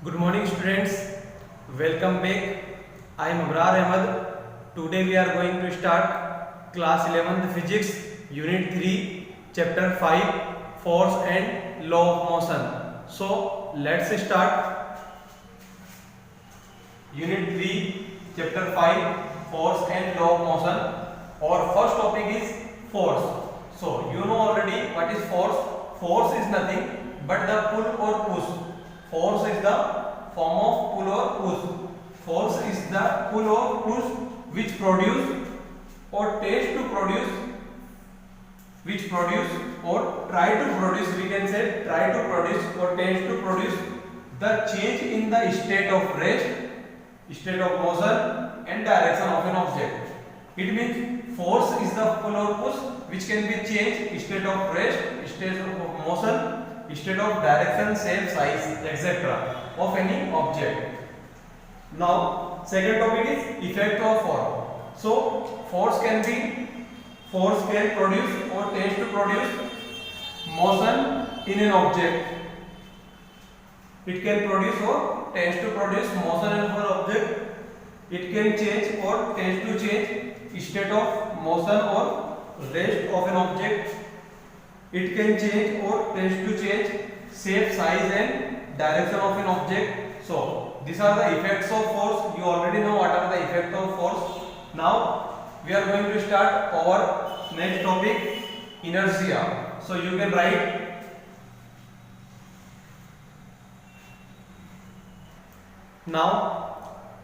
Good morning students, welcome back. I am Abrar Ahmed. Today we are going to start class 11th physics unit 3 chapter 5 force and law of motion. So let's start unit 3 chapter 5 force and law of motion. Our first topic is force. So you know already what is force. Force is nothing but the pull or push. Force is the form of pull or push. Force is the pull or push which produce or tends to produce, which produce or try to produce, we can say try to produce or tends to produce the change in the state of rest, state of motion and direction of an object. It means force is the pull or push which can be changed state of rest, state of motion, state of direction, shape, size, etc. of any object. Now, second topic is effect of force. So, force can produce or tends to produce motion in an object. It can produce or tends to produce motion in an object. It can change or tends to change state of motion or rest of an object. It can change or tends to change shape, size and direction of an object. So these are the effects of force. You already know what are the effects of force. Now we are going to start our next topic, inertia. So you can write now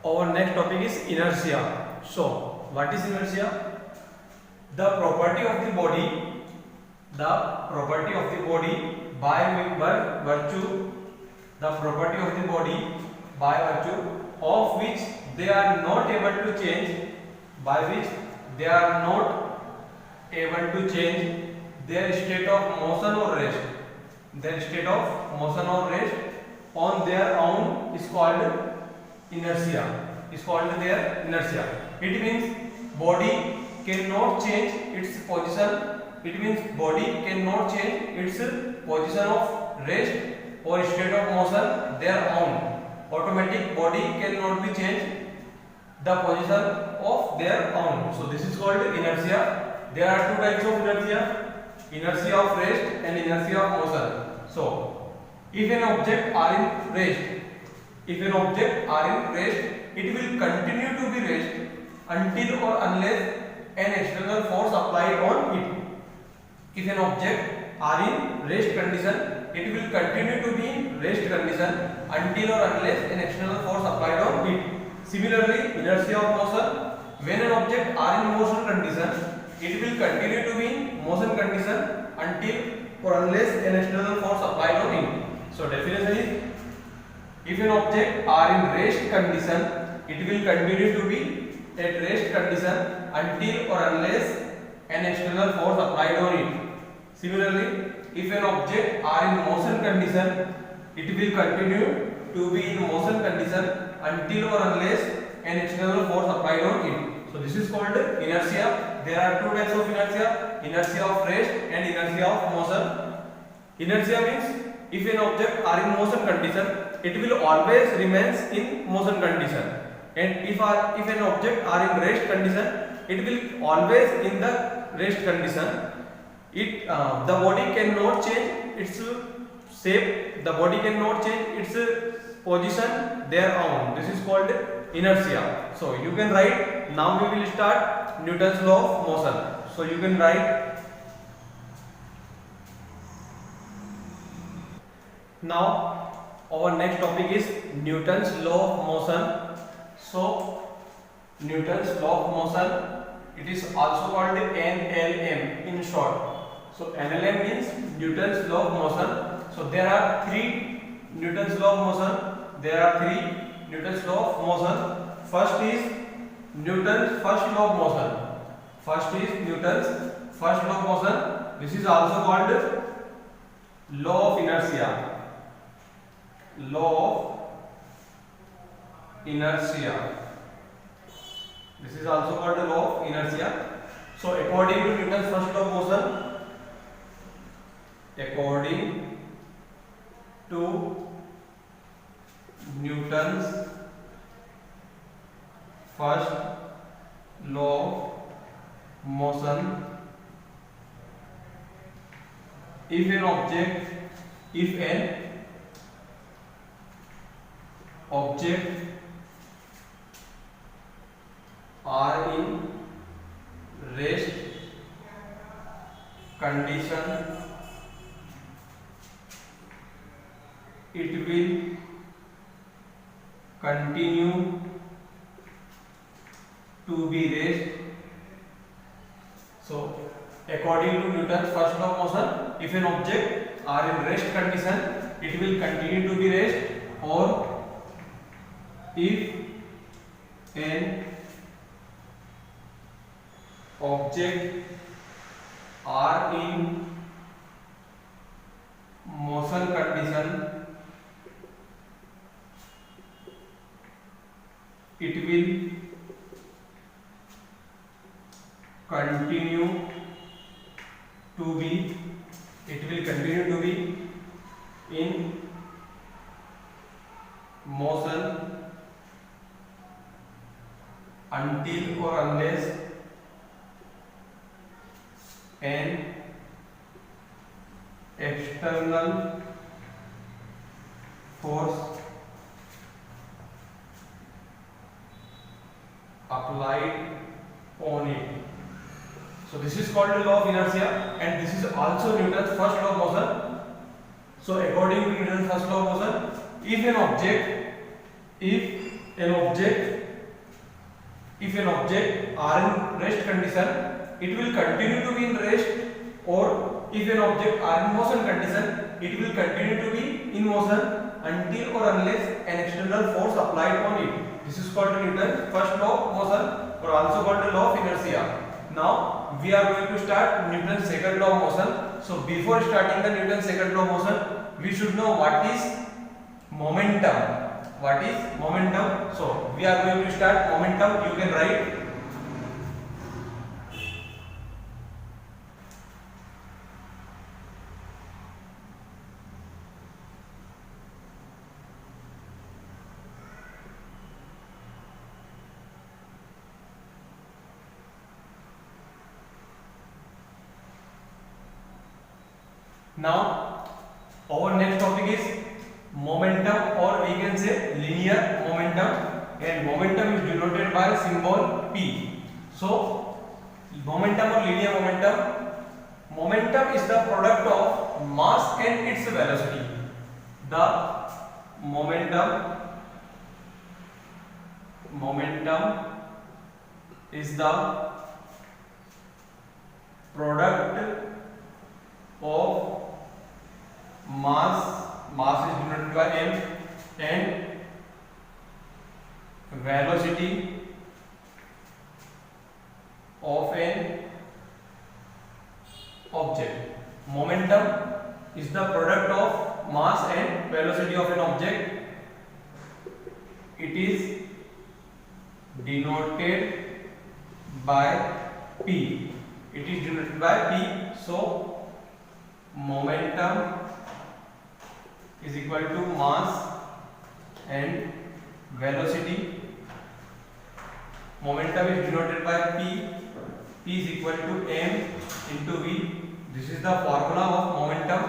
our next topic is inertia. So what is inertia? The property of the body by virtue of which they are not able to change, their state of motion or rest, on their own is called inertia. It means body cannot change its position. It means body cannot change its position of rest or state of motion their own. Automatic body cannot be changed the position of their own. So this is called inertia. There are two types of inertia of rest and inertia of motion. So if an object are in rest, it will continue to be rest until or unless an external force applied on it. If an object are in rest condition, it will continue to be in rest condition until or unless an external force applied on it. Similarly, inertia of motion, when an object are in motion condition, it will continue to be in motion condition until or unless an external force applied on it. So definition is, if an object are in rest condition, it will continue to be at rest condition until or unless an external force applied on it. Similarly, if an object are in motion condition, it will continue to be in motion condition until or unless an external force applied on it. So this is called inertia. There are two types of inertia of rest and inertia of motion. Inertia means if an object are in motion condition, it will always remains in motion condition. And if an object are in rest condition, it will always in the rest condition. The body cannot change its shape, the body cannot change its position their own. This is called inertia. So you can write, now we will start Newton's law of motion. So you can write, now our next topic is Newton's law of motion. So Newton's law of motion, it is also called NLM in short. So NLM means Newton's law of motion. So there are three Newton's law of motion. First is Newton's first law of motion. This is also called law of inertia. This is also called the law of inertia. So according to Newton's first law of motion, according to Newton's first law of motion. If an object are in rest condition, it will continue to be rest. So according to Newton's first law of motion, if an object are in rest condition, it will continue to be rest, or if an object are in motion condition, it will continue to be in motion until or unless an external force applied on it. So this is called the law of inertia, and this is also Newton's first law of motion. So according to Newton's first law of motion, if an object are in rest condition, it will continue to be in rest, or if an object are in motion condition, it will continue to be in motion until or unless an external force applied on it. This is called Newton's first law of motion, or also called the law of inertia. Now we are going to start Newton's second law of motion. So before starting the Newton's second law of motion, we should know what is momentum. So we are going to start momentum. You can write now. Our next topic is momentum, or we can say linear momentum, and momentum is denoted by symbol P. So momentum or linear momentum is the product of mass and its velocity. The momentum is the product of mass is denoted by m, and velocity of an object. Momentum is the product of mass and velocity of an object. It is denoted by P. So momentum is equal to mass and velocity. Momentum is denoted by P. P is equal to m into v. This is the formula of momentum.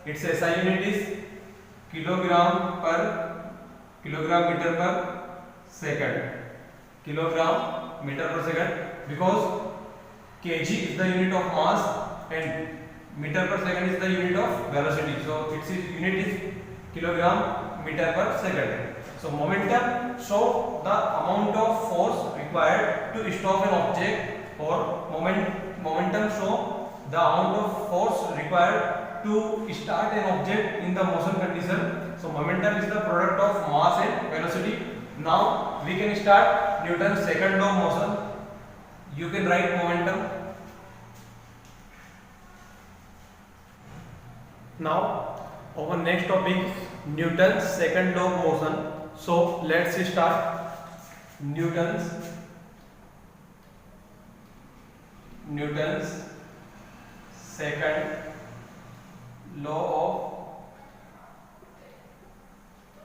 Its SI unit is kilogram meter per second. Because kg is the unit of mass and meter per second is the unit of velocity. So its unit is kilogram meter per second. So momentum show the amount of force required to stop an object, or momentum show the amount of force required to start an object in the motion condition. So momentum is the product of mass and velocity. Now we can start Newton's second law of motion. You can write momentum. Now our next topic, Newton's second law of motion. So let's start Newton's second law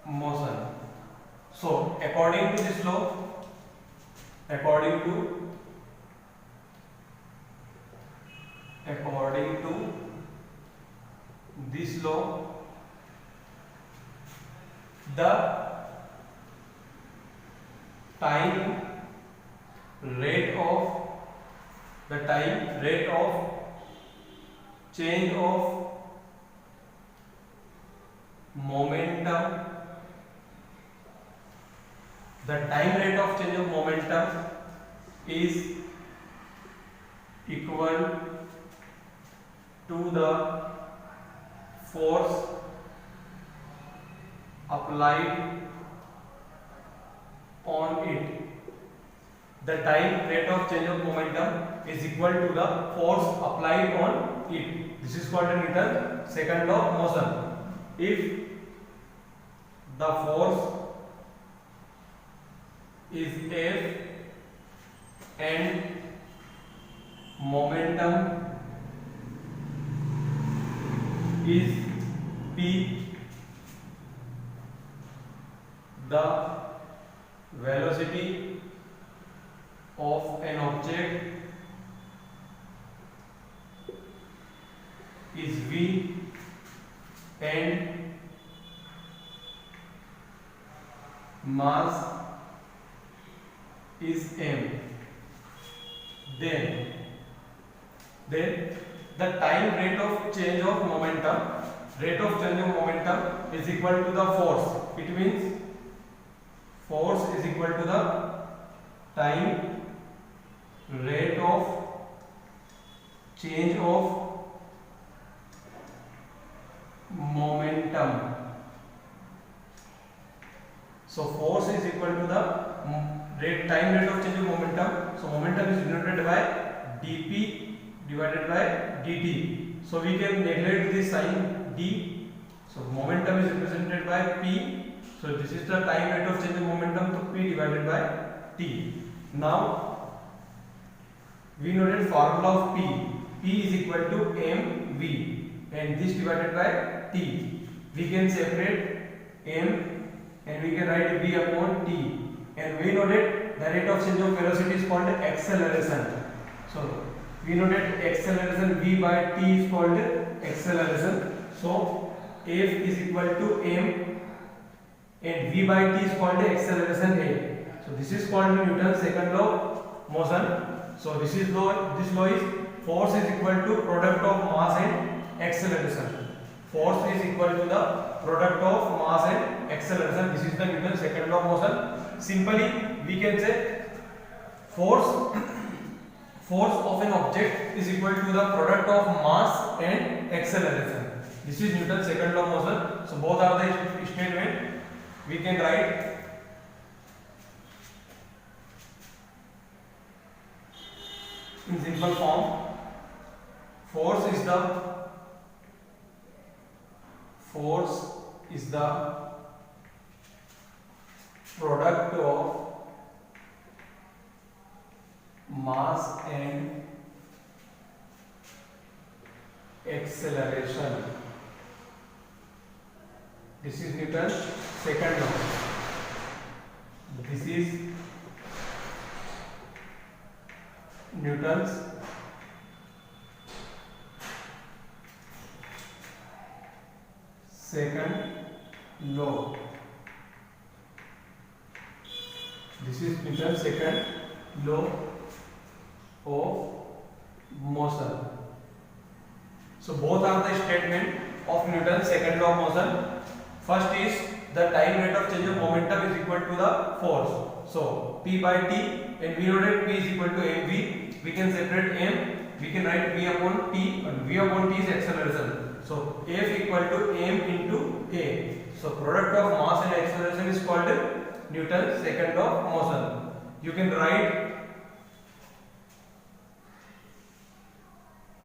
of motion. So according to this law, according to this law, the time rate of change of momentum, the time rate of change of momentum is equal to the force applied on it. The time rate of change of momentum is equal to the force applied on it. This is called Newton's second law of motion. If the force is F and momentum is P, the velocity of an object is V and mass is M, then the time rate of change of momentum is equal to the force. It means force is equal to the time rate of change of momentum. So force is equal to the time rate of change of momentum. So momentum is denoted by dp divided by dt. So we can neglect this sign d. So momentum is represented by p. So this is the time rate of change of momentum, to p divided by t. Now we know that formula of p is equal to mv and this divided by t. We can separate m and we can write v upon t, and we know that the rate of change of velocity is called acceleration. So we know that acceleration v by t is called acceleration. So f is equal to m and v by t is called acceleration a. So this is called Newton's second law of motion. So this law is force is equal to product of mass and acceleration. Force is equal to the product of mass and acceleration. This is the Newton's second law of motion. Simply we can say force of an object is equal to the product of mass and acceleration. This is Newton's second law of motion. So both are the statement. We can write in simple form. Force is the product of mass and acceleration. This is Newton's second law. This is Newton's second law. This is Newton's second law of motion. So both are the statement of Newton's second law of motion. First is the time rate of change of momentum is equal to the force. So p by t, and we know that p is equal to mv. We can separate m. We can write v upon t, and v upon t is acceleration. So F equal to m into a. So product of mass and acceleration is called Newton's second law of motion. You can write